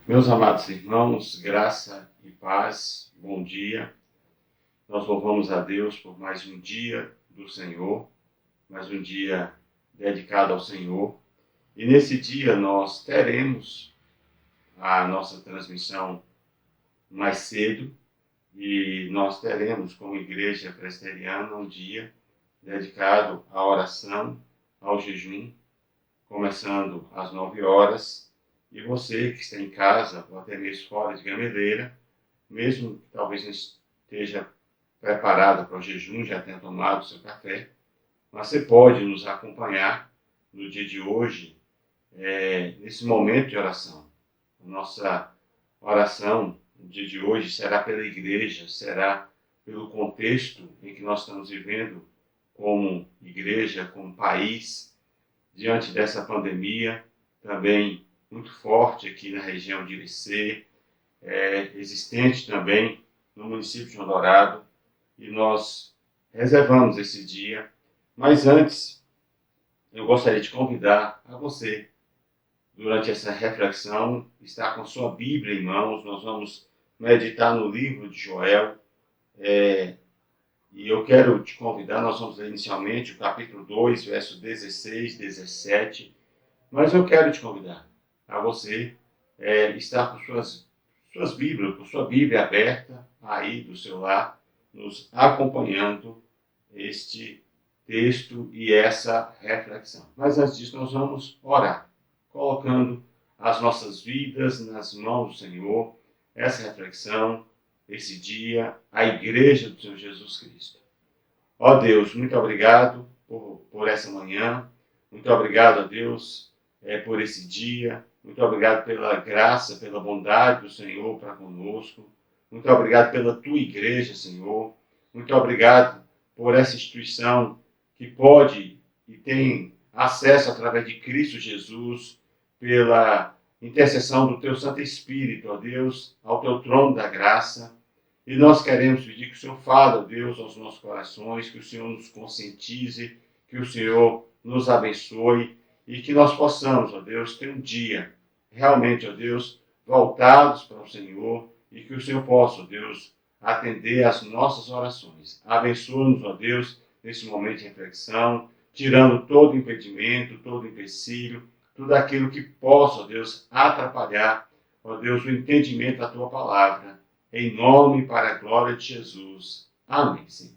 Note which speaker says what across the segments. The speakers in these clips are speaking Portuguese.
Speaker 1: Meus amados irmãos, graça e paz, bom dia. Nós louvamos a Deus por mais um dia do Senhor, mais um dia dedicado ao Senhor. E nesse dia nós teremos a nossa transmissão mais cedo e nós teremos como igreja presbiteriana um dia dedicado à oração, ao jejum, começando às 9 horas. E você que está em casa ou até mesmo fora de Gameleira, mesmo que talvez não esteja preparado para o jejum, já tenha tomado seu café, mas você pode nos acompanhar no dia de hoje, nesse momento de oração. A nossa oração no dia de hoje será pela igreja, será pelo contexto em que nós estamos vivendo como igreja, como país, diante dessa pandemia, também muito forte aqui na região de Irecê, existente também no município de João Dourado, e nós reservamos esse dia. Mas antes, eu gostaria de convidar a você, durante essa reflexão, estar com sua Bíblia em mãos. Nós vamos meditar no livro de Joel, e eu quero te convidar, nós vamos ler inicialmente o capítulo 2, versos 16, 17, mas eu quero te convidar a você estar com suas Bíblias, com sua Bíblia aberta aí do seu lar, nos acompanhando este texto e essa reflexão. Mas antes disso, nós vamos orar, colocando as nossas vidas nas mãos do Senhor, essa reflexão, esse dia, a igreja do Senhor Jesus Cristo. Ó Deus, muito obrigado por essa manhã, muito obrigado a Deus por esse dia, muito obrigado pela graça, pela bondade do Senhor para conosco, muito obrigado pela tua igreja, Senhor, muito obrigado por essa instituição que pode e tem acesso através de Cristo Jesus, pela intercessão do teu Santo Espírito, ó Deus, ao teu trono da graça. E nós queremos pedir que o Senhor fale, ó Deus, aos nossos corações, que o Senhor nos conscientize, que o Senhor nos abençoe e que nós possamos, ó Deus, ter um dia realmente, ó Deus, voltados para o Senhor e que o Senhor possa, ó Deus, atender às nossas orações. Abençoa-nos, ó Deus, nesse momento de reflexão, tirando todo impedimento, todo empecilho, tudo aquilo que possa, ó Deus, atrapalhar, ó Deus, o entendimento da tua palavra. Em nome e para a glória de Jesus. Amém. Sim.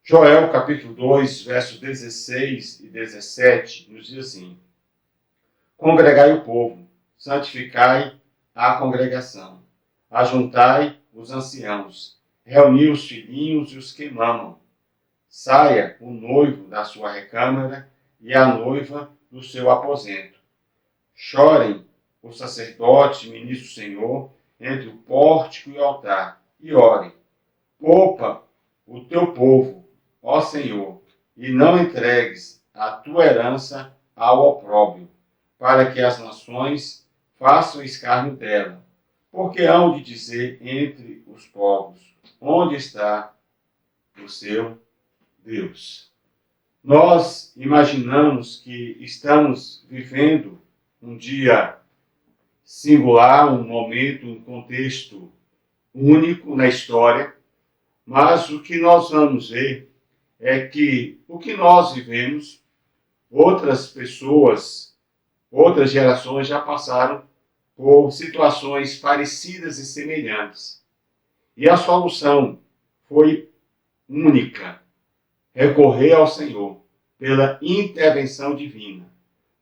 Speaker 1: Joel, capítulo 2, versos 16 e 17, nos diz assim: Congregai o povo, santificai a congregação, ajuntai os anciãos, reuni os filhinhos e os que mamam. Saia o noivo da sua recâmara e a noiva do seu aposento. Chorem os sacerdotes e ministros do Senhor entre o pórtico e o altar, e orem. Poupa o teu povo, ó Senhor, e não entregues a tua herança ao opróbrio, para que as nações façam escárnio dela. Porque hão de dizer entre os povos, onde está o seu Deus? Nós imaginamos que estamos vivendo um dia singular, um momento, um contexto único na história, mas o que nós vamos ver é que o que nós vivemos, outras pessoas, outras gerações já passaram por situações parecidas e semelhantes. E a solução foi única: recorrer ao Senhor pela intervenção divina,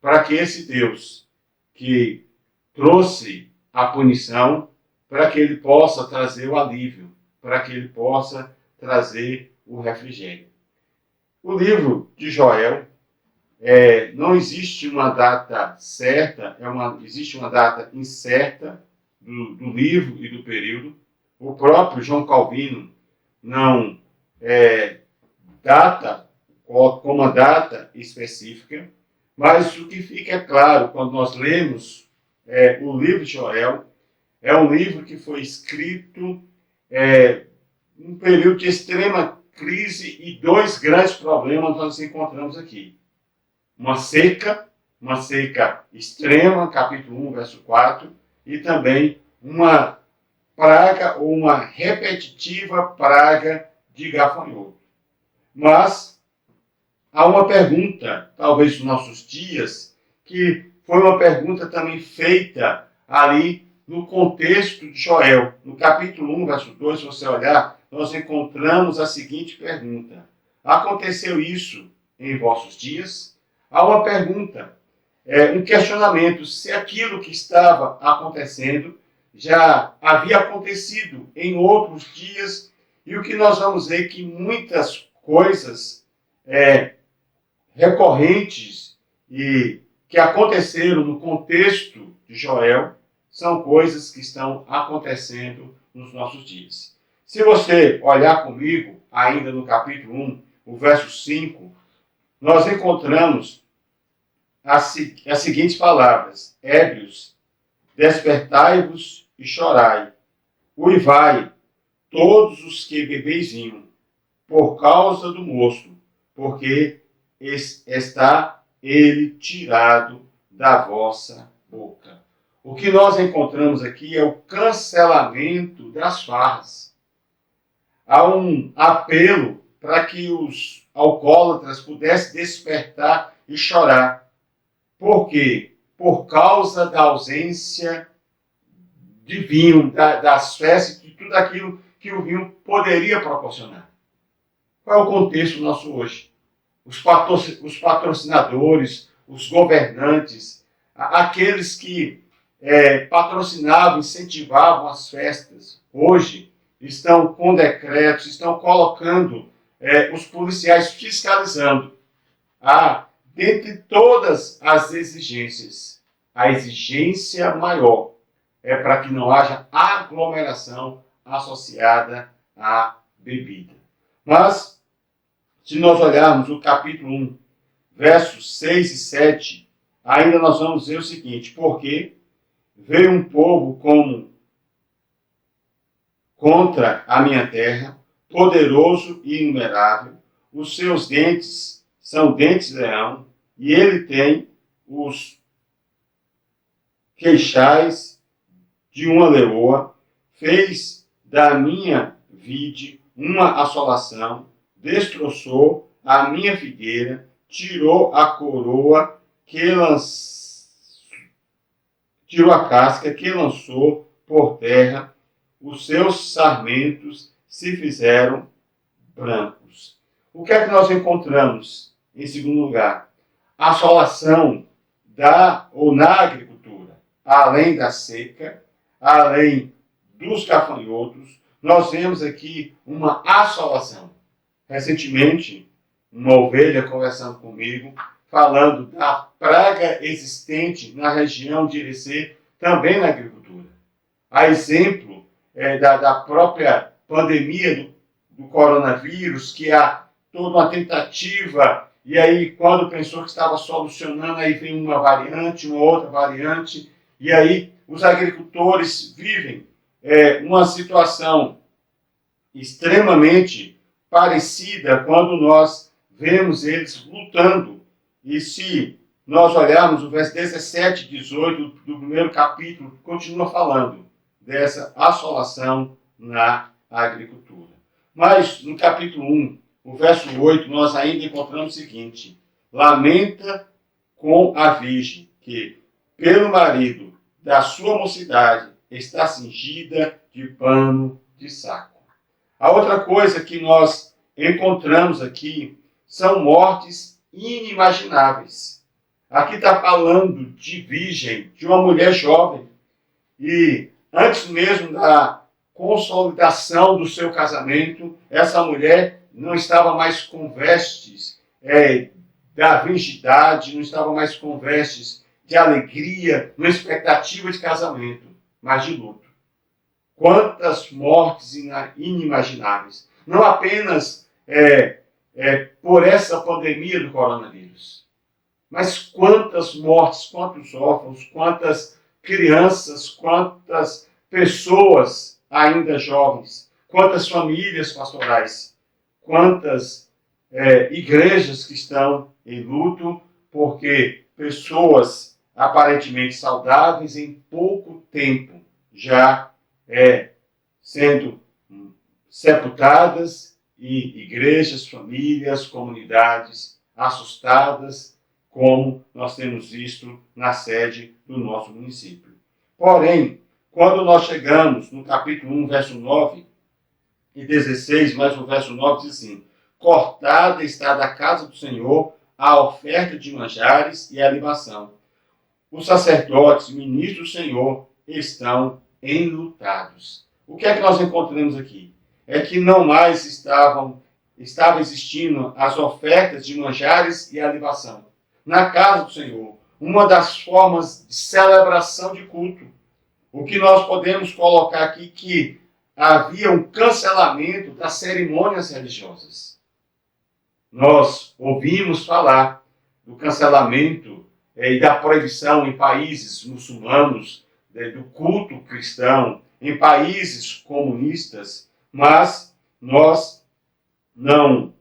Speaker 1: para que esse Deus que trouxe a punição, para que ele possa trazer o alívio, para que ele possa trazer o refrigério. O livro de Joel, não existe uma data certa, existe uma data incerta do livro e do período. O próprio João Calvino não data, coloca como uma data específica, mas o que fica claro quando nós lemos o livro de Joel, é um livro que foi escrito num período de extrema crise, e dois grandes problemas nós encontramos aqui: uma seca uma seca extrema, capítulo 1, verso 4, e também uma praga ou uma repetitiva praga de gafanhoto. Mas há uma pergunta, talvez nos nossos dias, que foi uma pergunta também feita ali no contexto de Joel. No capítulo 1, verso 2, se você olhar, nós encontramos a seguinte pergunta: aconteceu isso em vossos dias? Há uma pergunta, um questionamento, se aquilo que estava acontecendo já havia acontecido em outros dias, e o que nós vamos ver que muitas coisas recorrentes e que aconteceram no contexto de Joel são coisas que estão acontecendo nos nossos dias. Se você olhar comigo, ainda no capítulo 1, o verso 5, nós encontramos as seguintes palavras: ébrios, despertai-vos e chorai, uivai, todos os que bebeis vinho, por causa do moço, porque está ele tirado da vossa boca. O que nós encontramos aqui é o cancelamento das farras. Há um apelo para que os alcoólatras pudessem despertar e chorar. Por quê? Por causa da ausência de vinho, das festas, de tudo aquilo que o vinho poderia proporcionar. Qual é o contexto nosso hoje? Os patrocinadores, os governantes, aqueles que patrocinavam, incentivavam as festas, hoje estão com decretos, estão colocando os policiais fiscalizando. Dentre todas as exigências, a exigência maior é para que não haja aglomeração associada à bebida. Mas, se nós olharmos o capítulo 1, versos 6 e 7, ainda nós vamos ver o seguinte: porque veio um povo como contra a minha terra, poderoso e inumerável, os seus dentes são dentes de leão, e ele tem os queixais de uma leoa, fez da minha vide uma assolação, destroçou a minha figueira, tirou a coroa tirou a casca que lançou por terra, os seus sarmentos se fizeram brancos. O que é que nós encontramos, em segundo lugar? A assolação na agricultura, além da seca, além dos gafanhotos, nós vemos aqui uma assolação. Recentemente, uma ovelha conversando comigo, falando da praga existente na região de Irecê, também na agricultura. A exemplo da própria pandemia do coronavírus, que há toda uma tentativa, e aí quando pensou que estava solucionando, aí vem uma variante, uma outra variante, e aí os agricultores vivem uma situação extremamente parecida quando nós vemos eles lutando. E se nós olharmos o verso 17 e 18 do primeiro capítulo, continua falando dessa assolação na agricultura. Mas no capítulo 1, o verso 8, nós ainda encontramos o seguinte: lamenta com a virgem que, pelo marido da sua mocidade, está cingida de pano de saco. A outra coisa que nós encontramos aqui são mortes inimagináveis. Aqui está falando de virgem, de uma mulher jovem, e antes mesmo da consolidação do seu casamento, essa mulher não estava mais com vestes da virgindade, não estava mais com vestes de alegria, numa expectativa de casamento, mas de luto. Quantas mortes inimagináveis. Não apenas por essa pandemia do coronavírus, mas quantas mortes, quantos órfãos, quantas crianças, quantas pessoas ainda jovens, quantas famílias pastorais, quantas igrejas que estão em luto porque pessoas aparentemente saudáveis em pouco tempo já sendo sepultadas e igrejas, famílias, comunidades assustadas, como nós temos visto na sede do nosso município. Porém, quando nós chegamos no capítulo 1, verso 9 e 16, mas o verso 9 diz assim: cortada está da casa do Senhor a oferta de manjares e a libação. Os sacerdotes, ministros do Senhor, estão enlutados. O que é que nós encontramos aqui? É que não mais estava existindo as ofertas de manjares e a libação na casa do Senhor, uma das formas de celebração de culto. O que nós podemos colocar aqui que havia um cancelamento das cerimônias religiosas. Nós ouvimos falar do cancelamento e da proibição em países muçulmanos do culto cristão, em países comunistas, mas nós não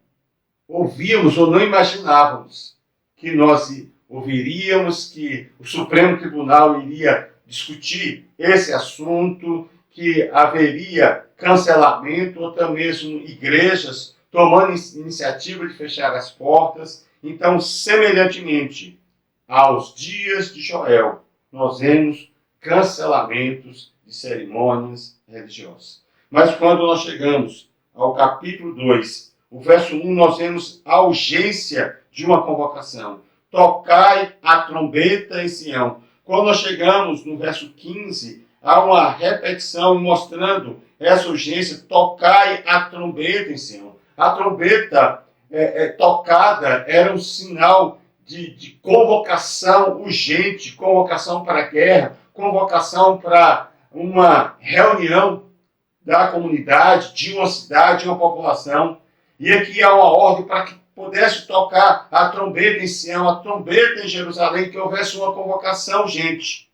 Speaker 1: ouvíamos ou não imaginávamos que nós ouviríamos que o Supremo Tribunal iria discutir esse assunto, que haveria cancelamento, ou até mesmo igrejas tomando iniciativa de fechar as portas. Então, semelhantemente aos dias de Joel, nós vemos cancelamentos de cerimônias religiosas. Mas quando nós chegamos ao capítulo 2, o verso 1, nós vemos a urgência de uma convocação. Tocai a trombeta em Sião. Quando nós chegamos no verso 15, há uma repetição mostrando essa urgência. Tocai a trombeta em Sião. A trombeta tocada era um sinal de convocação urgente, convocação para a guerra, convocação para uma reunião da comunidade, de uma cidade, de uma população. E aqui há uma ordem para que pudesse tocar a trombeta em Sião, a trombeta em Jerusalém, que houvesse uma convocação urgente,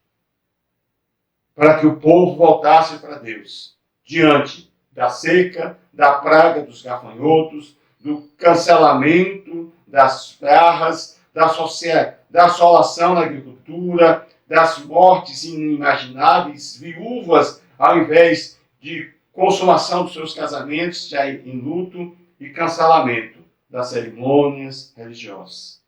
Speaker 1: para que o povo voltasse para Deus, diante da seca, da praga dos gafanhotos, do cancelamento das farras, da assolação na agricultura, das mortes inimagináveis, viúvas, ao invés de consumação dos seus casamentos, já em luto, e cancelamento das cerimônias religiosas.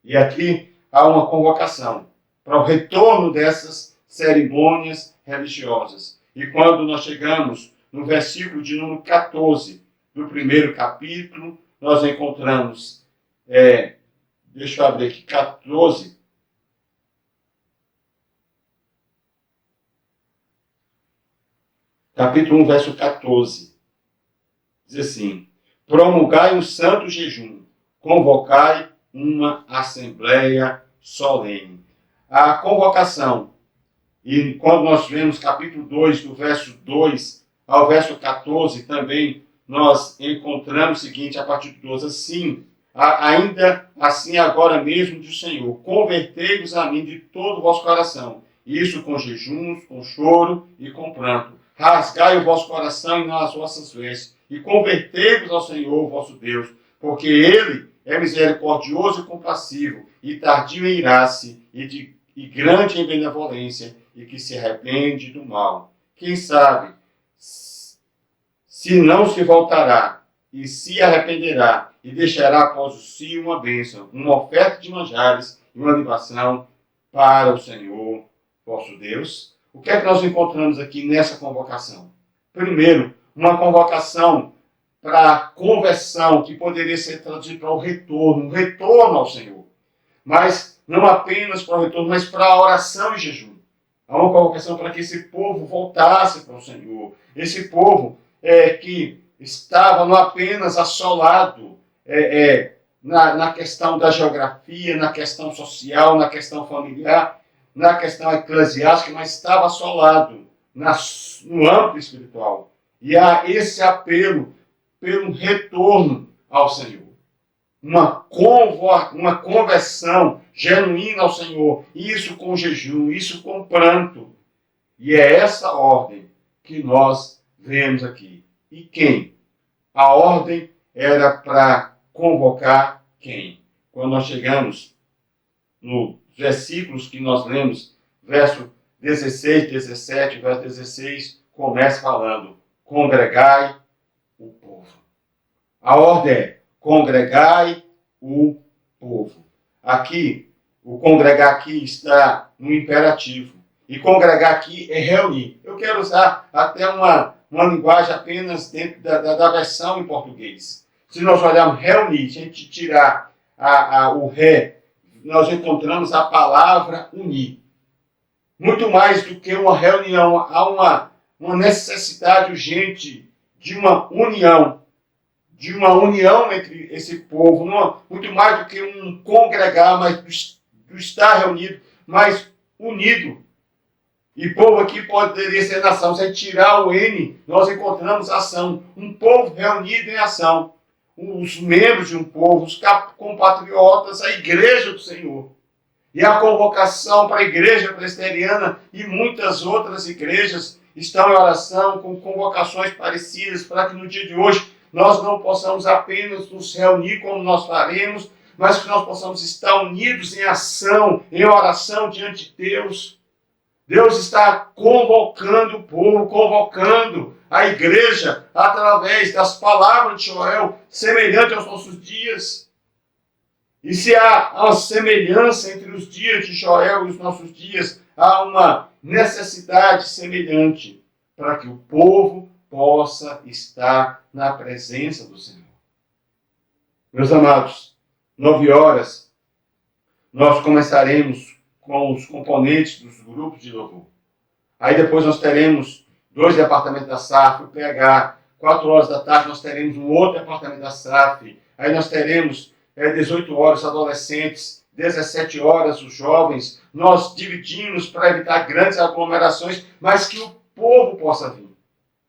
Speaker 1: E aqui há uma convocação para o retorno dessas cerimônias religiosas. E quando nós chegamos no versículo de número 14 do primeiro capítulo, nós encontramos, deixa eu abrir aqui, 14, capítulo 1, verso 14, diz assim: promulgai um santo jejum, convocai uma assembleia solene. A convocação, e quando nós vemos capítulo 2, do verso 2 ao verso 14, também nós encontramos o seguinte, a partir do 12, assim, ainda assim agora mesmo diz o Senhor, convertei-vos a mim de todo o vosso coração, isso com jejuns, com choro e com pranto. Rasgai o vosso coração e não as vossas vestes, e convertei-vos ao Senhor, vosso Deus, porque Ele é misericordioso e compassivo, e tardio em irar-se, e grande em benevolência, e que se arrepende do mal. Quem sabe, se não se voltará, e se arrependerá, e deixará após si uma bênção, uma oferta de manjares e uma libação para o Senhor, vosso Deus. O que é que nós encontramos aqui nessa convocação? Primeiro, uma convocação para a conversão, que poderia ser traduzida para o retorno, um retorno ao Senhor. Mas não apenas para o retorno, mas para a oração e jejum. Há uma convocação para que esse povo voltasse para o Senhor. Esse povo que estava não apenas assolado na questão da geografia, na questão social, na questão familiar, na questão eclesiástica, mas estava assolado no âmbito espiritual. E há esse apelo pelo retorno ao Senhor. Uma conversão genuína ao Senhor. Isso com jejum, isso com pranto. E é essa ordem que nós vemos aqui. E quem? A ordem era para convocar quem? Quando nós chegamos no versículos que nós lemos, verso 16, 17, verso 16, começa falando: congregai o povo. A ordem é: congregai o povo. Aqui, o congregar aqui está no imperativo. E congregar aqui é reunir. Eu quero usar até uma linguagem apenas dentro da versão em português. Se nós olharmos reunir, se a gente tirar o ré, nós encontramos a palavra unir. Muito mais do que uma reunião, há uma necessidade urgente de uma união entre esse povo, muito mais do que um congregar, mas do estar reunido, mas unido. E povo aqui poderia ser nação. Se a gente tirar o N, nós encontramos ação. Um povo reunido em ação. Os membros de um povo, os compatriotas, a igreja do Senhor. E a convocação para a igreja presbiteriana e muitas outras igrejas estão em oração com convocações parecidas para que no dia de hoje nós não possamos apenas nos reunir como nós faremos, mas que nós possamos estar unidos em ação, em oração diante de Deus. Deus está convocando o povo, convocando a igreja através das palavras de Joel, semelhante aos nossos dias. E se há uma semelhança entre os dias de Joel e os nossos dias, há uma necessidade semelhante para que o povo possa estar na presença do Senhor. Meus amados, 9h, nós começaremos com os componentes dos grupos de louvor. Aí depois nós teremos 2 departamentos da SAF, o PH. 4h nós teremos um outro departamento da SAF. Aí nós teremos 18h os adolescentes, 17h os jovens. Nós dividimos para evitar grandes aglomerações, mas que o povo possa vir.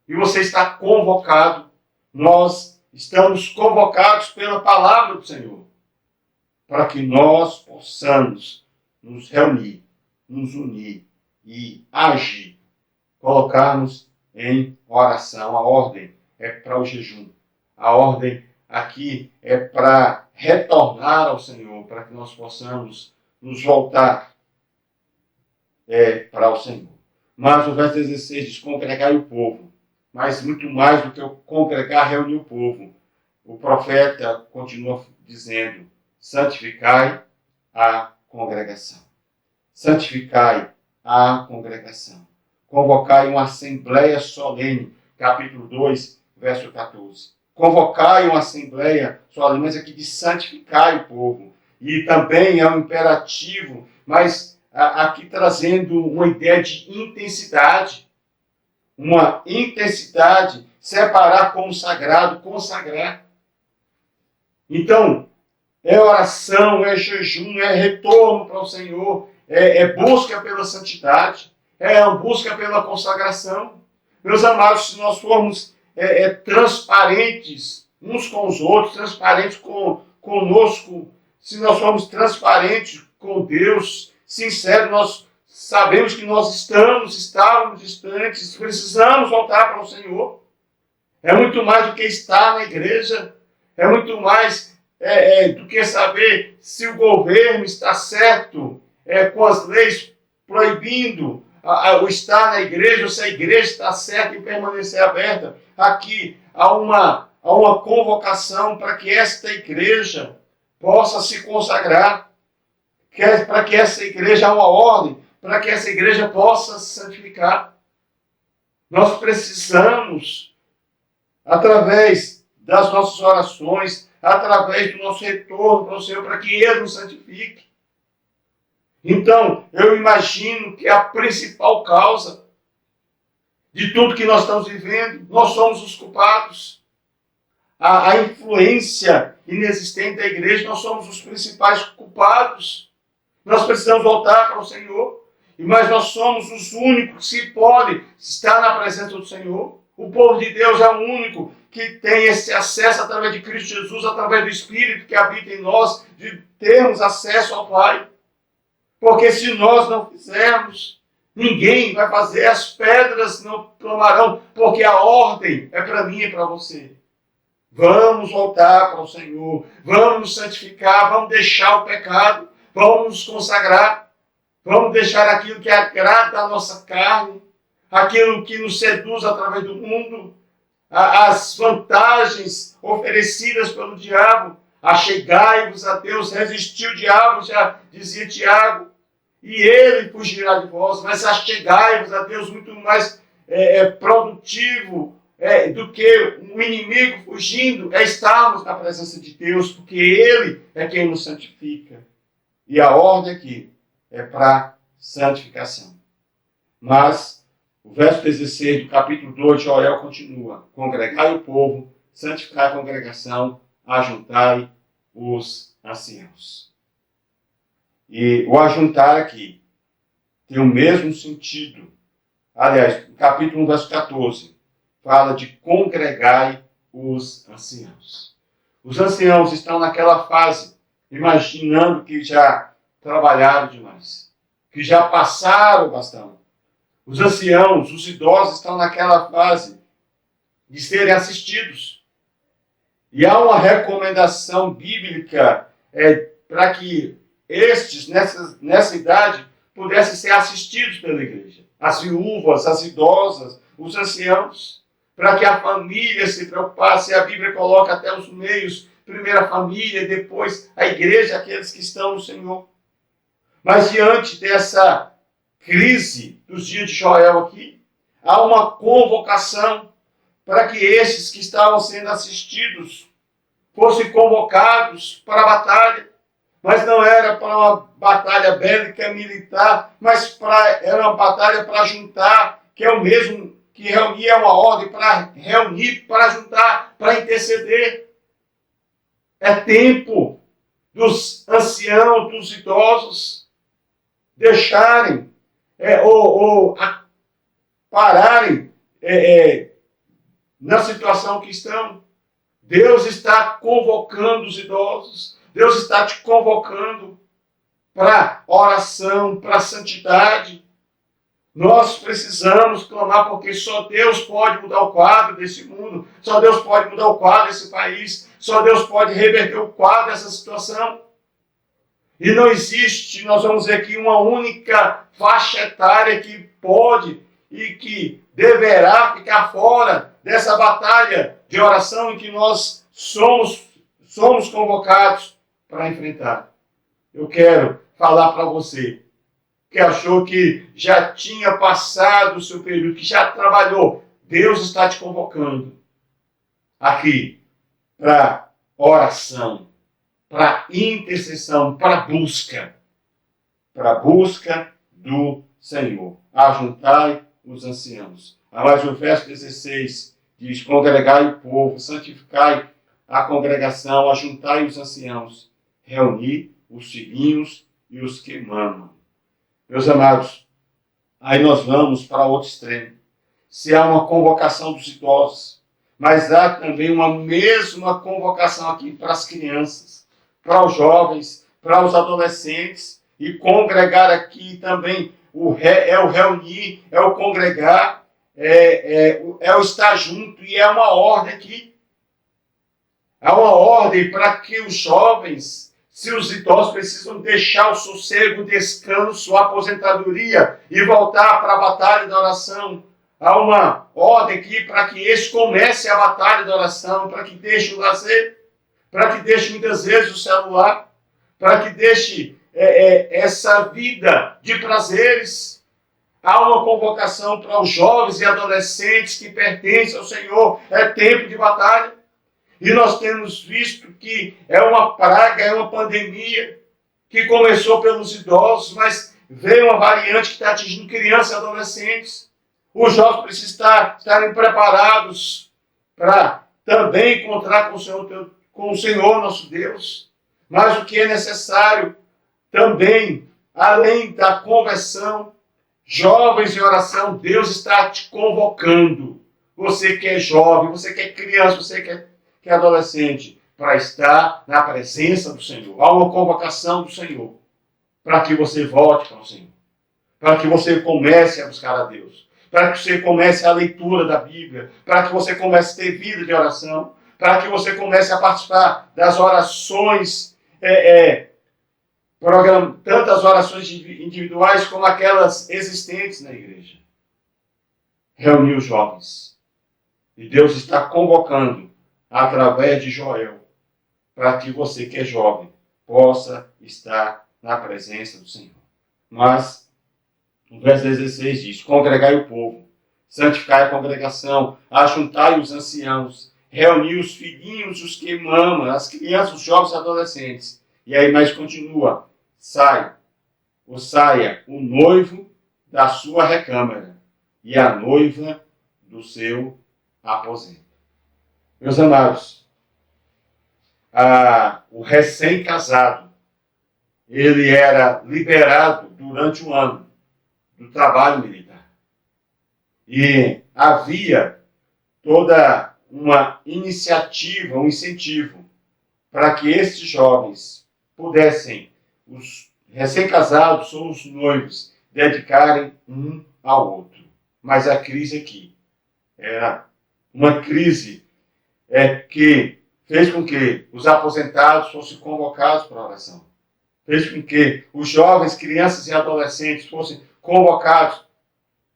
Speaker 1: E você está convocado. Nós estamos convocados pela palavra do Senhor, para que nós possamos nos reunir, nos unir e agir, colocarmos em oração. A ordem é para o jejum. A ordem aqui é para retornar ao Senhor, para que nós possamos nos voltar para o Senhor. Mas o verso 16 diz: congregai o povo. Mas muito mais do que o congregar, reunir o povo. O profeta continua dizendo: santificai a congregação. Santificai a congregação. Convocai uma assembleia solene. Capítulo 2, verso 14. Convocai uma assembleia solene, mas aqui de santificai o povo. E também é um imperativo, mas aqui trazendo uma ideia de intensidade. Uma intensidade, separar como sagrado, consagrar. Então, é oração, é jejum, é retorno para o Senhor, é busca pela santidade, é busca pela consagração. Meus amados, se nós formos transparentes uns com os outros, transparentes conosco, se nós formos transparentes com Deus, sinceros, nós sabemos que nós estávamos distantes, precisamos voltar para o Senhor. É muito mais do que estar na igreja, é muito mais do que saber se o governo está certo com as leis proibindo o estar na igreja, ou se a igreja está certa em permanecer aberta. Aqui há uma convocação para que esta igreja possa se consagrar, para que essa igreja há uma ordem, para que essa igreja possa se santificar. Nós precisamos, através das nossas orações, através do nosso retorno para o Senhor, para que Ele nos santifique. Então, eu imagino que a principal causa de tudo que nós estamos vivendo, nós somos os culpados. A influência inexistente da igreja, nós somos os principais culpados. Nós precisamos voltar para o Senhor, mas nós somos os únicos que podem estar na presença do Senhor. O povo de Deus é o único que tem esse acesso através de Cristo Jesus, através do Espírito que habita em nós, de termos acesso ao Pai. Porque se nós não fizermos, ninguém vai fazer, as pedras não clamarão, porque a ordem é para mim e para você. Vamos voltar para o Senhor, vamos nos santificar, vamos deixar o pecado, vamos nos consagrar, vamos deixar aquilo que agrada a nossa carne, aquilo que nos seduz através do mundo, as vantagens oferecidas pelo diabo. Achegai-vos a Deus, resistir o diabo, já dizia Tiago, e ele fugirá de vós, mas achegai-vos a Deus, muito mais produtivo do que um inimigo fugindo, é estarmos na presença de Deus, porque Ele é quem nos santifica. E a ordem aqui é para santificação. Mas o verso 16 do capítulo 2 de Joel continua: congregai o povo, santificai a congregação, ajuntai os anciãos. E o ajuntar aqui tem o mesmo sentido. Aliás, no capítulo 1, verso 14, fala de congregai os anciãos. Os anciãos estão naquela fase, imaginando que já trabalharam demais, que já passaram o bastão. Os anciãos, os idosos, estão naquela fase de serem assistidos. E há uma recomendação bíblica para que estes, nessa idade, pudessem ser assistidos pela igreja. As viúvas, as idosas, os anciãos, para que a família se preocupasse. A Bíblia coloca até os meios, primeiro a família, depois a igreja, aqueles que estão no Senhor. Mas diante dessa crise dos dias de Joel aqui, há uma convocação para que esses que estavam sendo assistidos fossem convocados para a batalha. Mas não era para uma batalha bélica militar, mas era uma batalha para juntar, que é o mesmo que reunir, é uma ordem para reunir, para juntar, para interceder. É tempo dos anciãos, dos idosos, deixarem ou pararem na situação que estão. Deus está convocando os idosos, Deus está te convocando para oração, para santidade. Nós precisamos clamar, porque só Deus pode mudar o quadro desse mundo, só Deus pode mudar o quadro desse país, só Deus pode reverter o quadro dessa situação. E não existe, nós vamos ver aqui, uma única faixa etária que pode e que deverá ficar fora dessa batalha de oração em que nós somos convocados para enfrentar. Eu quero falar para você que achou que já tinha passado o seu período, que já trabalhou. Deus está te convocando aqui para oração, para intercessão, para busca do Senhor. Ajuntai os anciãos. Mas o verso 16 diz: congregai o povo, santificai a congregação, ajuntai os anciãos, reuni os filhinhos e os que mamam. Meus amados, aí nós vamos para outro extremo. Se há uma convocação dos idosos, mas há também uma mesma convocação aqui para as crianças, para os jovens, para os adolescentes, e congregar aqui também é o reunir, é o congregar, é o estar junto, e é uma ordem aqui. Há uma ordem para que os jovens, se os idosos precisam deixar o sossego, o descanso, a aposentadoria e voltar para a batalha da oração, há uma ordem aqui para que eles comecem a batalha da oração, para que deixem o lazer, para que deixem muitas vezes o celular, para que deixem essa vida de prazeres. Há uma convocação para os jovens e adolescentes que pertencem ao Senhor. É tempo de batalha. E nós temos visto que é uma praga, é uma pandemia que começou pelos idosos, mas veio uma variante que está atingindo crianças e adolescentes. Os jovens precisam estarem preparados para também encontrar com o Senhor nosso Deus. Mas o que é necessário também, além da conversão, jovens em oração, Deus está te convocando. Você que é jovem, você que é criança, você que é adolescente, para estar na presença do Senhor. Há uma convocação do Senhor para que você volte para o Senhor, para que você comece a buscar a Deus, para que você comece a leitura da Bíblia, para que você comece a ter vida de oração, para que você comece a participar das orações tantas orações individuais como aquelas existentes na igreja. Reunir os jovens. E Deus está convocando, através de Joel, para que você que é jovem possa estar na presença do Senhor. Mas, o verso 16 diz: congregai o povo, santificai a congregação, ajuntai os anciãos, reuni os filhinhos, os que mamam, as crianças, os jovens e adolescentes. E aí mais continua: saia o noivo da sua recâmara e a noiva do seu aposento. Meus amados, o recém-casado, ele era liberado durante o ano do trabalho militar. E havia toda uma iniciativa, um incentivo, para que esses jovens pudessem, os recém-casados ou os noivos, dedicarem um ao outro. Mas a crise aqui era uma crise que fez com que os aposentados fossem convocados para a oração. Fez com que os jovens, crianças e adolescentes fossem convocados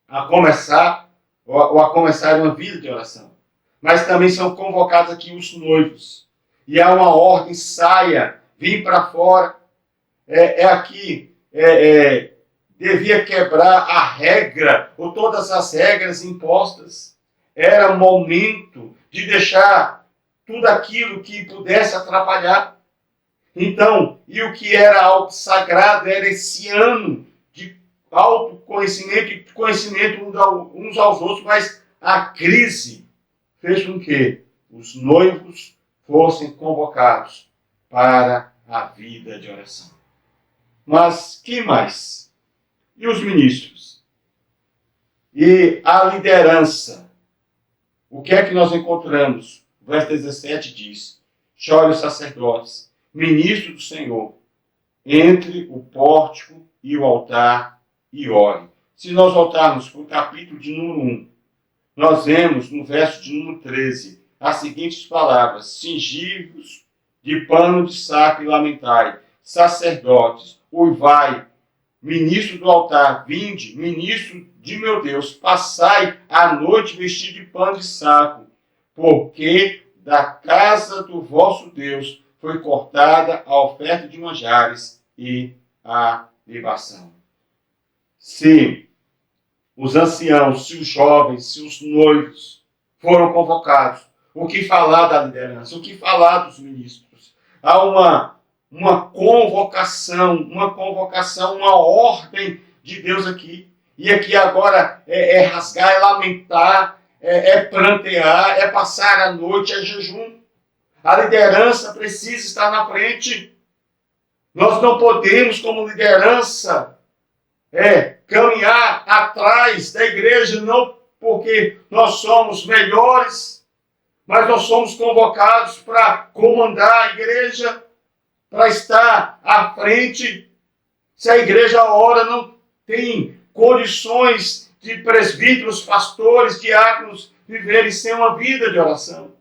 Speaker 1: a começar uma vida de oração. Mas também são convocados aqui os noivos. E há uma ordem: saia, vim para fora. Devia quebrar a regra, ou todas as regras impostas. Era momento de deixar tudo aquilo que pudesse atrapalhar. Então, e o que era algo sagrado era esse ano de autoconhecimento e conhecimento uns aos outros, mas a crise fez com que os noivos fossem convocados para a vida de oração. Mas que mais? E os ministros? E a liderança? O que é que nós encontramos? O verso 17 diz: chore os sacerdotes, ministro do Senhor, entre o pórtico e o altar e ore. Se nós voltarmos para o capítulo de número 1, nós vemos no verso de número 13 as seguintes palavras: cingi-vos de pano de saco e lamentai, sacerdotes, uivai, ministro do altar, vinde, ministro de meu Deus, passai a noite vestido de pano de saco, porque da casa do vosso Deus foi cortada a oferta de manjares e a libação. Se os anciãos, se os jovens, se os noivos foram convocados, o que falar da liderança? O que falar dos ministros? Há uma convocação, uma ordem de Deus aqui. E aqui agora é rasgar, é lamentar, é prantear, é passar a noite, é jejum. A liderança precisa estar na frente. Nós não podemos, como liderança, caminhar atrás da igreja, não porque nós somos melhores, mas nós somos convocados para comandar a igreja, para estar à frente. Se a igreja ora, não tem condições de presbíteros, pastores, diáconos viverem sem uma vida de oração.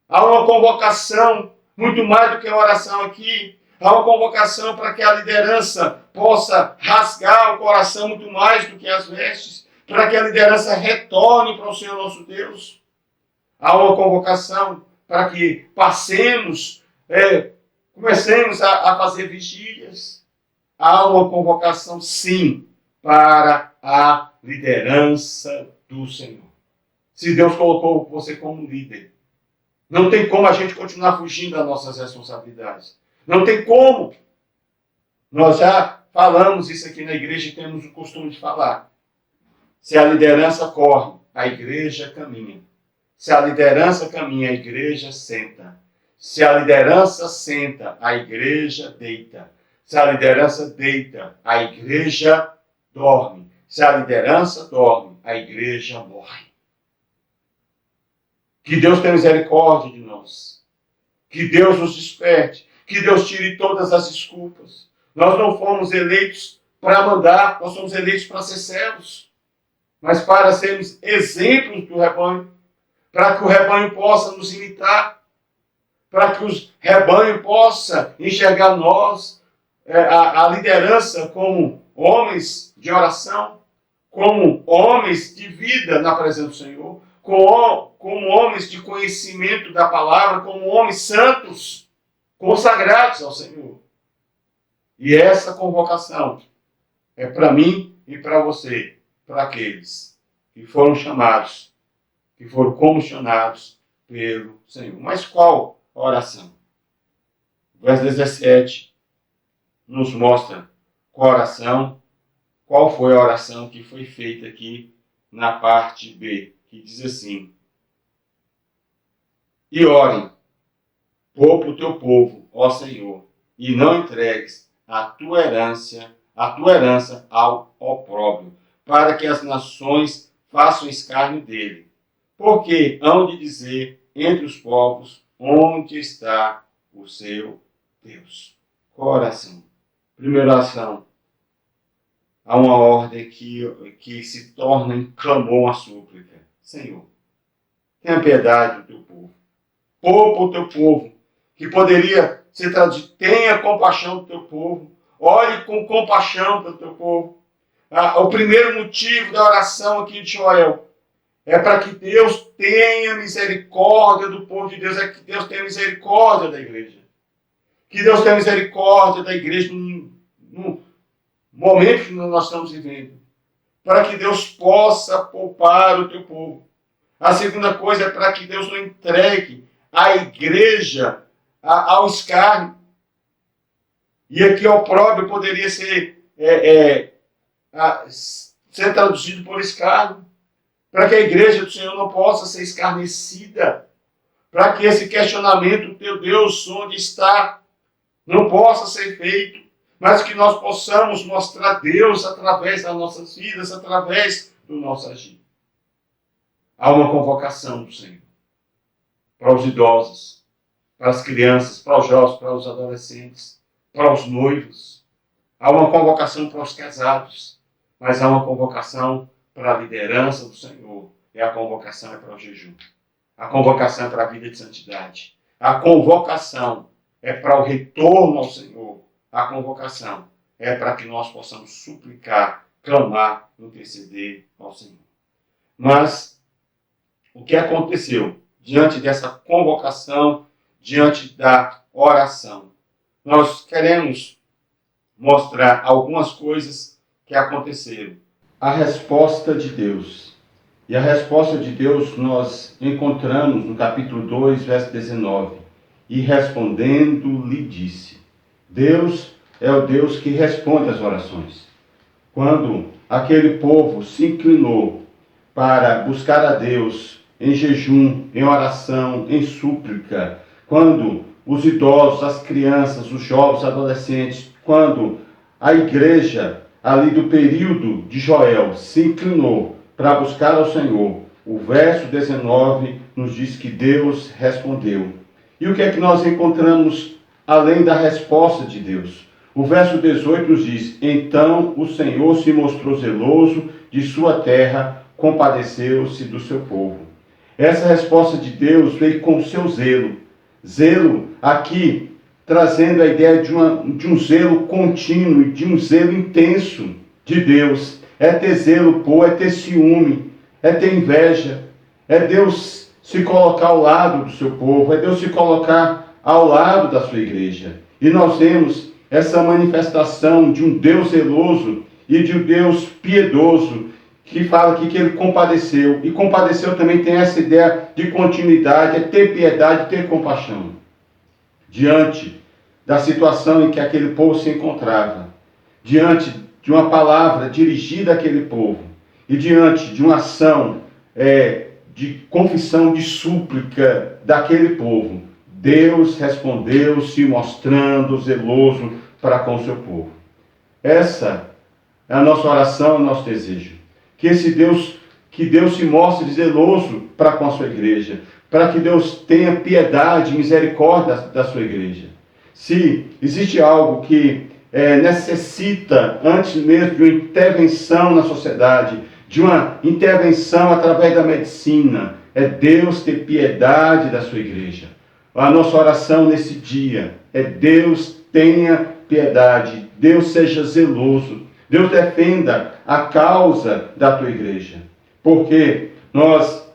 Speaker 1: Há uma convocação, muito mais do que a oração aqui. Há uma convocação para que a liderança possa rasgar o coração muito mais do que as vestes, para que a liderança retorne para o Senhor nosso Deus. Há uma convocação para que comecemos a fazer vigílias. Há uma convocação, sim, para a liderança do Senhor. Se Deus colocou você como líder, não tem como a gente continuar fugindo das nossas responsabilidades. Não tem como. Nós já falamos isso aqui na igreja e temos o costume de falar. Se a liderança corre, a igreja caminha. Se a liderança caminha, a igreja senta. Se a liderança senta, a igreja deita. Se a liderança deita, a igreja dorme. Se a liderança dorme, a igreja morre. Que Deus tenha misericórdia de nós. Que Deus nos desperte. Que Deus tire todas as desculpas. Nós não fomos eleitos para mandar, nós somos eleitos para ser servos. Mas para sermos exemplos do rebanho. Para que o rebanho possa nos imitar. Para que o rebanho possa enxergar nós a liderança como homens de oração, como homens de vida na presença do Senhor, como homens de conhecimento da palavra, como homens santos, consagrados ao Senhor. E essa convocação é para mim e para você, para aqueles que foram chamados, que foram comissionados pelo Senhor. Mas qual oração? O verso 17 nos mostra qual foi a oração que foi feita aqui na parte B, que diz assim: e orem, poupa o teu povo, ó Senhor, e não entregues a tua herança ao opróbrio, para que as nações façam escárnio dele. Porque hão de dizer entre os povos, onde está o seu Deus? Coração. Primeira oração. Há uma ordem que se torna em clamor a súplica. Senhor, tenha piedade do teu povo. Poupa o teu povo, que poderia ser traduzido, tenha compaixão do teu povo. Olhe com compaixão pelo teu povo. O primeiro motivo da oração aqui de Joel é para que Deus tenha misericórdia do povo de Deus, é que Deus tenha misericórdia da igreja. Que Deus tenha misericórdia da igreja no momento que nós estamos vivendo. Para que Deus possa poupar o teu povo. A segunda coisa é para que Deus não entregue a igreja ao escárnio. E aqui opróbrio poderia ser traduzido por escárnio. Para que a igreja do Senhor não possa ser escarnecida. Para que esse questionamento, teu Deus, onde está, não possa ser feito. Mas que nós possamos mostrar Deus através das nossas vidas, através do nosso agir. Há uma convocação do Senhor para os idosos, para as crianças, para os jovens, para os adolescentes, para os noivos. Há uma convocação para os casados, mas há uma convocação para a liderança do Senhor. E a convocação é para o jejum. A convocação é para a vida de santidade. A convocação é para o retorno ao Senhor. A convocação é para que nós possamos suplicar, clamar, interceder ao Senhor. Mas o que aconteceu diante dessa convocação, diante da oração? Nós queremos mostrar algumas coisas que aconteceram. A resposta de Deus. E a resposta de Deus nós encontramos no capítulo 2, verso 19. E respondendo lhe disse. Deus é o Deus que responde às orações. Quando aquele povo se inclinou para buscar a Deus em jejum, em oração, em súplica, quando os idosos, as crianças, os jovens, os adolescentes, quando a igreja ali do período de Joel se inclinou para buscar ao Senhor, o verso 19 nos diz que Deus respondeu. E o que é que nós encontramos além da resposta de Deus? O verso 18 nos diz: então o Senhor se mostrou zeloso de sua terra, compadeceu-se do seu povo. Essa resposta de Deus veio com o seu zelo. Zelo aqui trazendo a ideia de um zelo contínuo, de um zelo intenso de Deus. É ter zelo, é ter ciúme, é ter inveja, é Deus se colocar ao lado do seu povo, é Deus se colocar ao lado da sua igreja. E nós vemos essa manifestação de um Deus zeloso e de um Deus piedoso, que fala aqui que ele compadeceu. E compadeceu também tem essa ideia de continuidade, é ter piedade, ter compaixão. Diante da situação em que aquele povo se encontrava, diante de uma palavra dirigida àquele povo, e diante de uma ação de confissão, de súplica daquele povo, Deus respondeu se mostrando zeloso para com o seu povo. Essa é a nossa oração, o nosso desejo. Que Deus se mostre zeloso para com a sua igreja, para que Deus tenha piedade e misericórdia da sua igreja. Se existe algo que necessita, antes mesmo de uma intervenção na sociedade, de uma intervenção através da medicina, é Deus ter piedade da sua igreja. A nossa oração nesse dia é: Deus tenha piedade, Deus seja zeloso, Deus defenda a causa da tua igreja. Porque nós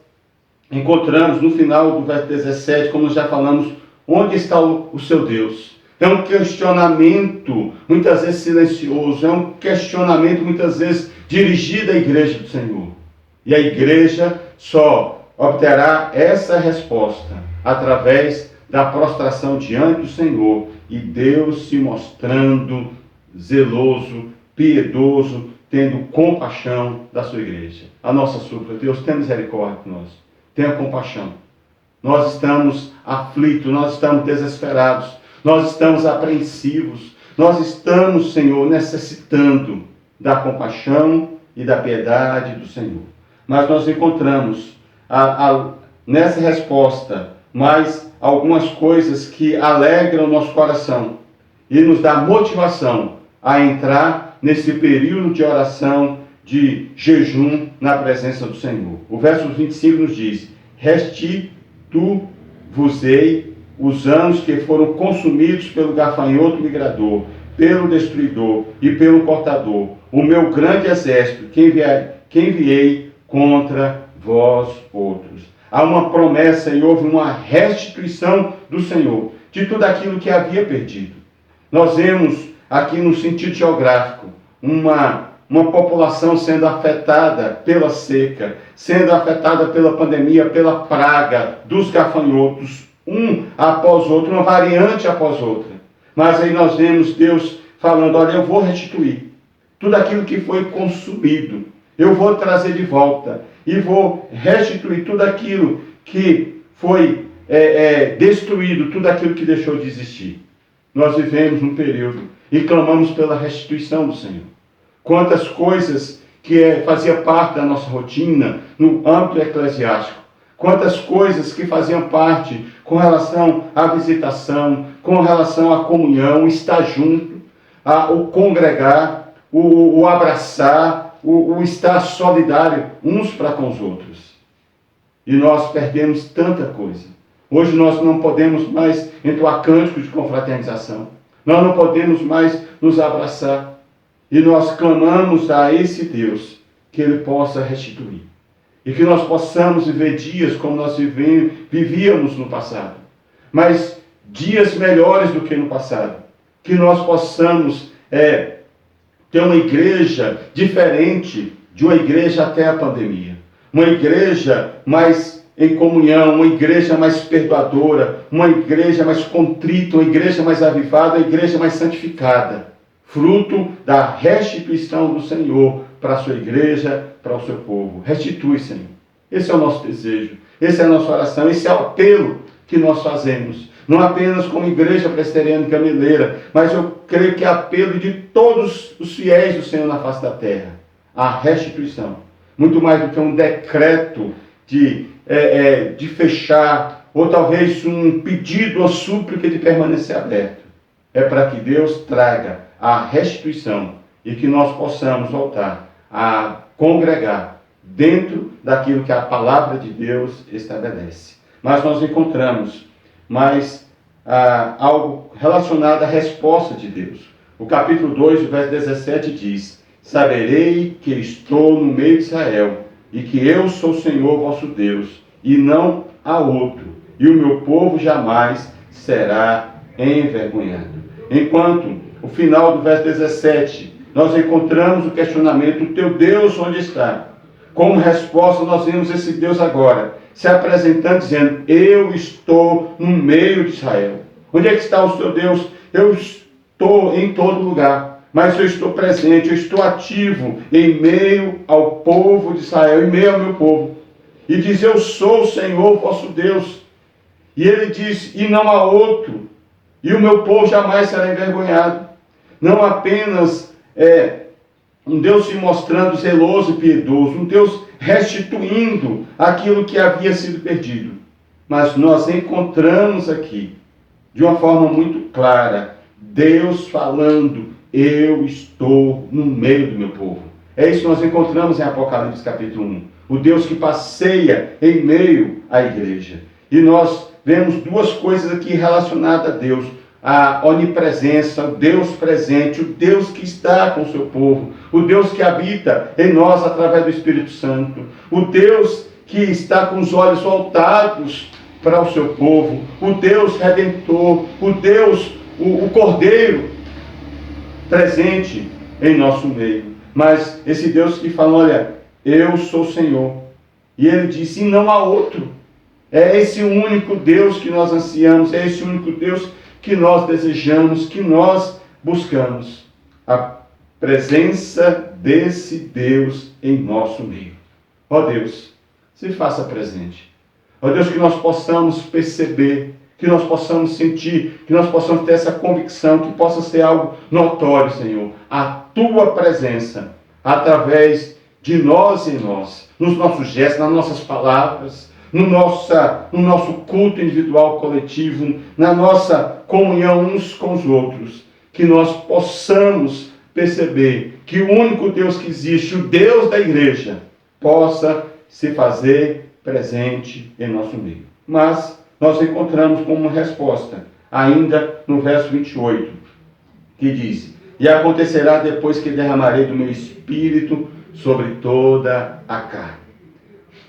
Speaker 1: encontramos no final do verso 17, como já falamos, onde está o seu Deus? É um questionamento, muitas vezes silencioso, é um questionamento, muitas vezes, dirigido à igreja do Senhor. E a igreja só obterá essa resposta através da prostração diante do Senhor e Deus se mostrando zeloso, piedoso, tendo compaixão da sua igreja. A nossa súplica, Deus, tenha misericórdia de nós, tenha compaixão. Nós estamos aflitos, nós estamos desesperados, nós estamos apreensivos, nós estamos, Senhor, necessitando da compaixão e da piedade do Senhor. Mas nós encontramos nessa resposta mais algumas coisas que alegram o nosso coração e nos dá motivação a entrar nesse período de oração, de jejum na presença do Senhor. O verso 25 nos diz: restituvos-ei os anos que foram consumidos pelo gafanhoto migrador, pelo destruidor e pelo cortador, o meu grande exército, que enviei contra vós outros. Há uma promessa e houve uma restituição do Senhor de tudo aquilo que havia perdido. Nós vemos aqui no sentido geográfico uma população sendo afetada pela seca, sendo afetada pela pandemia, pela praga dos gafanhotos, um após outro, uma variante após outra. Mas aí nós vemos Deus falando: olha, eu vou restituir tudo aquilo que foi consumido, eu vou trazer de volta e vou restituir tudo aquilo que foi destruído, tudo aquilo que deixou de existir. Nós vivemos um período e clamamos pela restituição do Senhor. Quantas coisas que fazia parte da nossa rotina no âmbito eclesiástico, quantas coisas que faziam parte com relação à visitação, com relação à comunhão, o estar junto, o congregar, o abraçar, o estar solidário uns para com os outros. E nós perdemos tanta coisa. Hoje nós não podemos mais entoar cânticos de confraternização. Nós não podemos mais nos abraçar. E nós clamamos a esse Deus que Ele possa restituir. E que nós possamos viver dias como nós vivíamos no passado. Mas dias melhores do que no passado. Que nós possamos ter uma igreja diferente de uma igreja até a pandemia. Uma igreja mais em comunhão, uma igreja mais perdoadora, uma igreja mais contrita, uma igreja mais avivada, uma igreja mais santificada. Fruto da restituição do Senhor para a sua igreja, para o seu povo. Restitui, Senhor. Esse é o nosso desejo, essa é a nossa oração, esse é o apelo que nós fazemos. Não apenas como igreja presbiteriana gameleira, mas eu creio que é apelo de todos os fiéis do Senhor na face da terra. A restituição. Muito mais do que um decreto de fechar, ou talvez um pedido, uma súplica de permanecer aberto. É para que Deus traga a restituição e que nós possamos voltar a congregar dentro daquilo que a palavra de Deus estabelece. Mas nós encontramos algo relacionado à resposta de Deus. O capítulo 2, o verso 17 diz: saberei que estou no meio de Israel, e que eu sou o Senhor vosso Deus, e não há outro, e o meu povo jamais será envergonhado. Enquanto o final do verso 17, nós encontramos o questionamento: o teu Deus onde está? Como resposta, nós vemos esse Deus agora se apresentando, dizendo: eu estou no meio de Israel. Onde é que está o seu Deus? Eu estou em todo lugar, mas eu estou presente, eu estou ativo em meio ao povo de Israel, em meio ao meu povo. E diz: eu sou o Senhor vosso Deus. E ele diz: e não há outro, e o meu povo jamais será envergonhado. Não apenas um Deus se mostrando zeloso e piedoso, um Deus restituindo aquilo que havia sido perdido. Mas nós encontramos aqui, de uma forma muito clara, Deus falando: eu estou no meio do meu povo. É isso que nós encontramos em Apocalipse capítulo 1. O Deus que passeia em meio à igreja. E nós vemos duas coisas aqui relacionadas a Deus. a onipresença, o Deus presente, o Deus que está com o seu povo, o Deus que habita em nós através do Espírito Santo, o Deus que está com os olhos voltados para o seu povo, o Deus redentor, o Deus, o Cordeiro presente em nosso meio. Mas esse Deus que fala, olha, eu sou o Senhor. E ele diz, e não há outro. É esse único Deus que nós ansiamos, é esse único Deus que nós desejamos, que nós buscamos. A presença desse Deus em nosso meio. Ó Deus, se faça presente. Ó Deus, que nós possamos perceber, que nós possamos sentir, que nós possamos ter essa convicção, que possa ser algo notório, Senhor. A Tua presença, através de nós em nós, nos nossos gestos, nas nossas palavras, no nosso culto individual, coletivo, na nossa comunhão uns com os outros, que nós possamos perceber que o único Deus que existe, o Deus da igreja, possa se fazer presente em nosso meio. Mas nós encontramos como resposta, ainda no verso 28, que diz, e acontecerá depois que derramarei do meu espírito sobre toda a carne.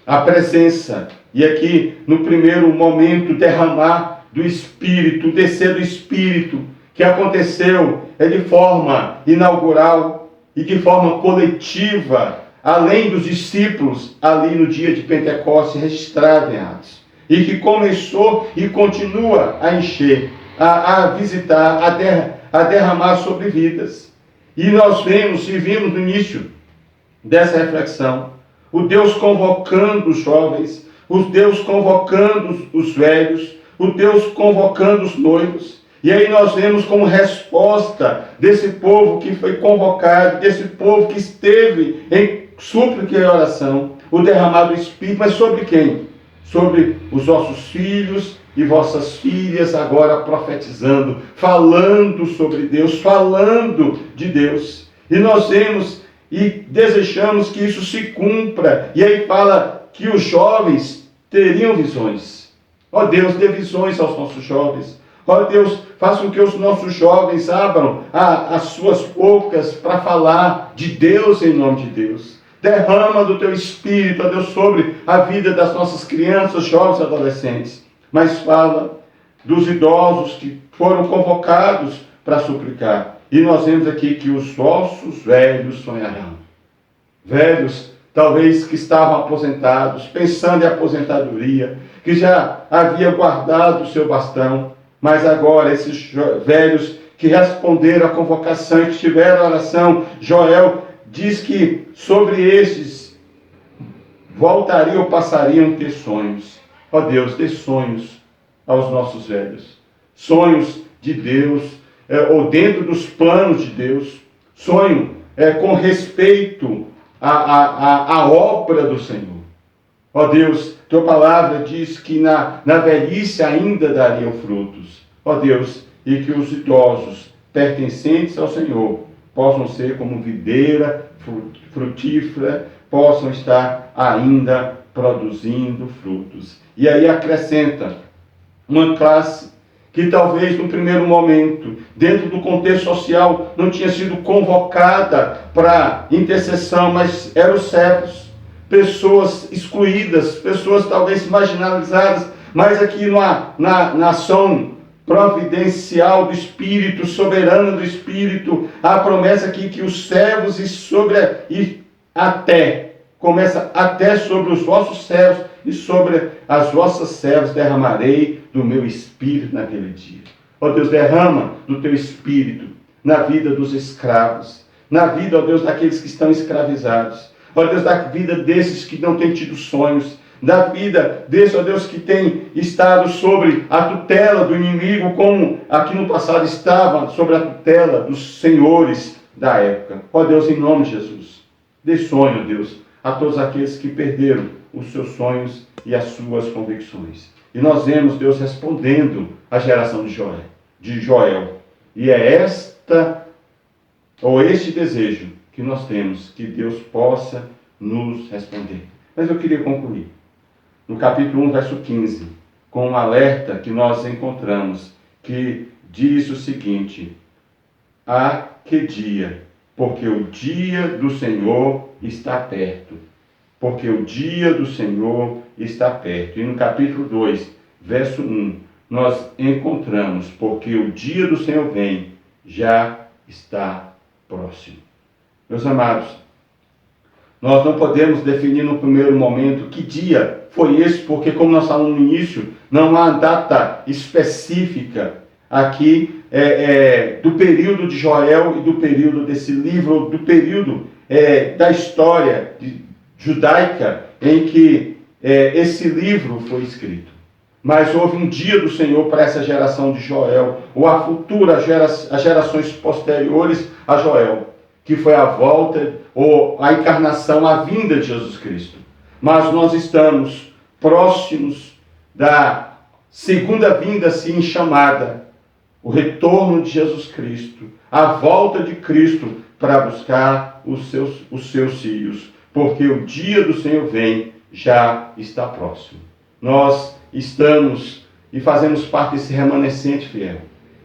Speaker 1: A presença, e aqui no primeiro momento, derramar do Espírito, descer do Espírito, que aconteceu de forma inaugural e de forma coletiva, além dos discípulos, ali no dia de Pentecostes, registrado em Atos. E que começou e continua a encher, a visitar, a derramar sobre vidas. E nós vimos no início dessa reflexão, o Deus convocando os jovens, o Deus convocando os velhos, o Deus convocando os noivos. E aí nós vemos como resposta desse povo que foi convocado, desse povo que esteve em súplica e oração, o derramado Espírito, mas sobre quem? Sobre os vossos filhos e vossas filhas, agora profetizando, falando sobre Deus, falando de Deus. E nós vemos e desejamos que isso se cumpra. E aí fala que os jovens teriam visões. Ó Deus, dê visões aos nossos jovens. Ó Deus, faça com que os nossos jovens abram as suas bocas para falar de Deus em nome de Deus. Derrama do teu Espírito, ó Deus, sobre a vida das nossas crianças, jovens e adolescentes. Mas fala dos idosos que foram convocados para suplicar. E nós vemos aqui que os vossos velhos sonharão. Velhos, talvez que estavam aposentados, pensando em aposentadoria, que já havia guardado o seu bastão, mas agora esses velhos que responderam à convocação e que tiveram a oração, Joel diz que sobre estes voltariam ou passariam a ter sonhos. Ó Deus, dê sonhos aos nossos velhos. Sonhos de Deus, ou dentro dos planos de Deus. Sonho com respeito à obra do Senhor. Ó Deus, tua palavra diz que na velhice ainda dariam frutos. Ó Deus, e que os idosos pertencentes ao Senhor possam ser como videira frutífera, possam estar ainda produzindo frutos. E aí acrescenta uma classe que talvez no primeiro momento, dentro do contexto social, não tinha sido convocada para intercessão, mas eram os servos, pessoas excluídas, pessoas talvez marginalizadas, mas aqui na ação providencial do Espírito, soberana do Espírito, a promessa aqui que os servos começa até sobre os vossos servos e sobre as vossas servas derramarei do meu Espírito naquele dia. Ó Deus, derrama do teu Espírito na vida dos escravos, na vida, ó Deus, daqueles que estão escravizados, ó Deus, da vida desses que não têm tido sonhos, da vida desse, ó Deus, que tem estado sobre a tutela do inimigo, como aqui no passado estava sobre a tutela dos senhores da época. Ó Deus, em nome de Jesus, dê sonho, Deus, a todos aqueles que perderam os seus sonhos e as suas convicções. E nós vemos Deus respondendo à geração de Joel. E é este desejo que nós temos, que Deus possa nos responder. Mas eu queria concluir no capítulo 1, verso 15, com um alerta que nós encontramos, que diz o seguinte: "A que dia? Porque o dia do Senhor está perto." Porque o dia do Senhor está perto. E no capítulo 2, verso 1, nós encontramos: porque o dia do Senhor vem, já está próximo. Meus amados, nós não podemos definir no primeiro momento que dia foi esse, porque, como nós falamos no início, não há data específica aqui do período de Joel e do período desse livro, do período da história judaica em que esse livro foi escrito. Mas houve um dia do Senhor para essa geração de Joel, ou a futura, as gerações posteriores a Joel, que foi a volta, ou a encarnação, a vinda de Jesus Cristo. Mas nós estamos próximos da segunda vinda, assim chamada, o retorno de Jesus Cristo, a volta de Cristo para buscar os seus filhos, porque o dia do Senhor vem, já está próximo. Nós estamos e fazemos parte desse remanescente fiel,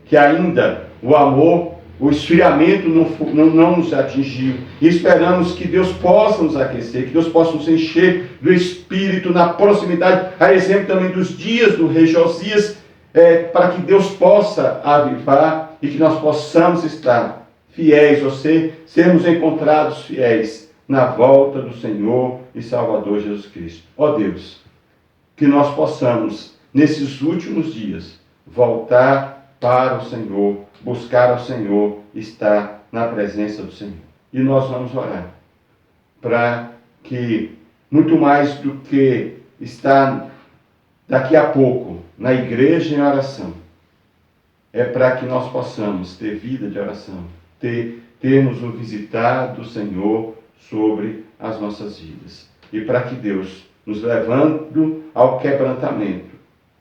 Speaker 1: que ainda o amor, o esfriamento não nos atingiu, e esperamos que Deus possa nos aquecer, que Deus possa nos encher do Espírito na proximidade, a exemplo também dos dias do rei Josias, para que Deus possa avivar e que nós possamos estar fiéis, ou sermos encontrados fiéis na volta do Senhor e Salvador Jesus Cristo. Ó Deus, que nós possamos, nesses últimos dias, voltar para o Senhor, buscar ao Senhor, estar na presença do Senhor. E nós vamos orar para que, muito mais do que estar daqui a pouco na igreja em oração, é para que nós possamos ter vida de oração, termos o visitar do Senhor sobre as nossas vidas. E para que Deus, nos levando ao quebrantamento,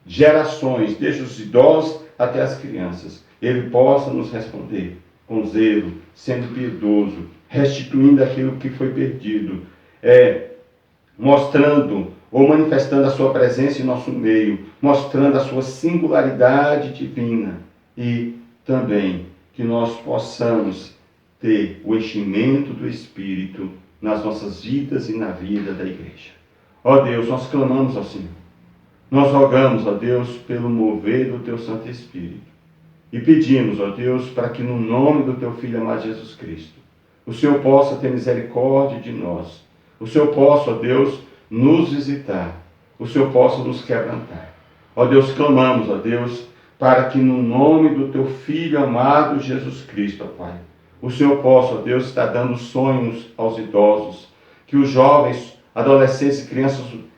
Speaker 1: gerações, desde os idosos até as crianças, Ele possa nos responder com zelo, sendo piedoso, restituindo aquilo que foi perdido, mostrando ou manifestando a sua presença em nosso meio, mostrando a sua singularidade divina, e também que nós possamos ter o enchimento do Espírito nas nossas vidas e na vida da igreja. Ó Deus, nós clamamos ao Senhor. Nós rogamos, ó Deus, pelo mover do Teu Santo Espírito. E pedimos, ó Deus, para que no nome do Teu Filho amado Jesus Cristo, o Senhor possa ter misericórdia de nós. O Senhor possa, ó Deus, nos visitar. O Senhor possa nos quebrantar. Ó Deus, clamamos, ó Deus, para que no nome do Teu Filho amado Jesus Cristo, ó Pai, o Senhor possa, ó Deus, estar dando sonhos aos idosos, que os jovens, adolescentes e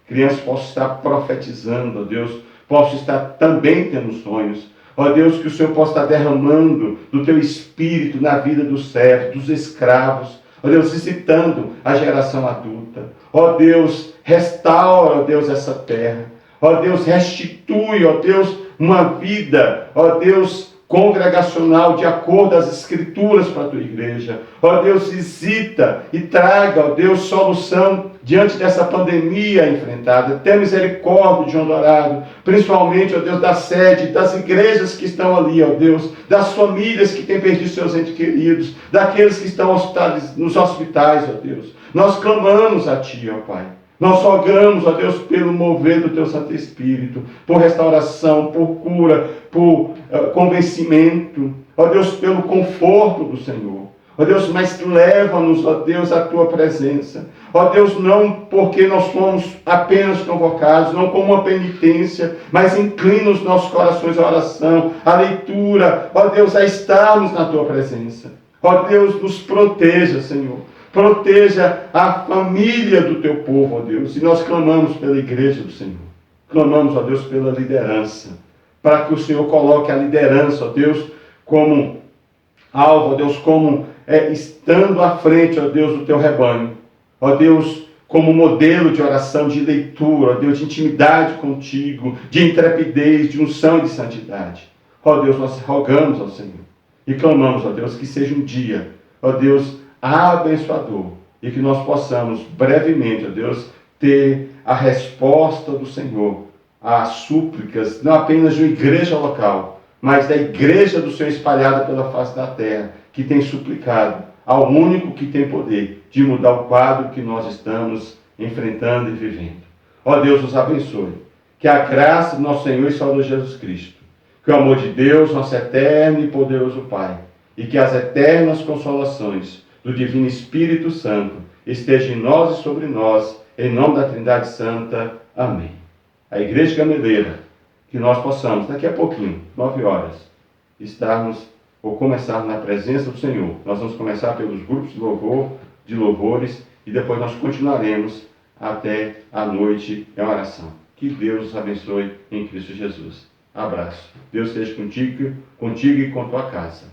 Speaker 1: crianças possam estar profetizando, ó Deus, possam estar também tendo sonhos. Ó Deus, que o Senhor possa estar derramando do Teu Espírito na vida dos servos, dos escravos. Ó Deus, visitando a geração adulta. Ó Deus, restaura, ó Deus, essa terra. Ó Deus, restitui, ó Deus, uma vida, ó Deus, congregacional, de acordo às Escrituras para a Tua igreja. Ó Deus, visita e traga, ó Deus, solução diante dessa pandemia enfrentada. Tenha misericórdia de João Dourado, principalmente, ó Deus, da sede, das igrejas que estão ali, ó Deus, das famílias que têm perdido seus entes queridos, daqueles que estão nos hospitais, ó Deus. Nós clamamos a Ti, ó Pai. Nós rogamos, ó Deus, pelo mover do Teu Santo Espírito, por restauração, por cura, por convencimento, ó Deus, pelo conforto do Senhor. Ó Deus, mas leva-nos, ó Deus, à Tua presença. Ó Deus, não porque nós fomos apenas convocados, não como uma penitência, mas inclina os nossos corações à oração, à leitura, ó Deus, a estarmos na Tua presença. Ó Deus, nos proteja, Senhor. Proteja a família do Teu povo, ó Deus. E nós clamamos pela igreja do Senhor. Clamamos, ó Deus, pela liderança. Para que o Senhor coloque a liderança, ó Deus, como alvo, ó Deus, como estando à frente, ó Deus, do Teu rebanho. Ó Deus, como modelo de oração, de leitura, ó Deus, de intimidade contigo, de intrepidez, de unção e de santidade. Ó Deus, nós rogamos ao Senhor. E clamamos, ó Deus, que seja um dia, ó Deus, abençoador, e que nós possamos brevemente, ó Deus, ter a resposta do Senhor às súplicas, não apenas de uma igreja local, mas da igreja do Senhor espalhada pela face da terra, que tem suplicado ao único que tem poder de mudar o quadro que nós estamos enfrentando e vivendo. Ó Deus, nos abençoe. Que a graça do nosso Senhor e Salvador Jesus Cristo, que o amor de Deus, nosso eterno e poderoso Pai, e que as eternas consolações do Divino Espírito Santo estejam em nós e sobre nós, em nome da Trindade Santa. Amém. A Igreja Gameleira, que nós possamos, daqui a pouquinho, 9 horas, estarmos ou começarmos na presença do Senhor. Nós vamos começar pelos grupos de louvores, e depois nós continuaremos até a noite em oração. Que Deus os abençoe em Cristo Jesus. Abraço. Deus esteja contigo e com tua casa.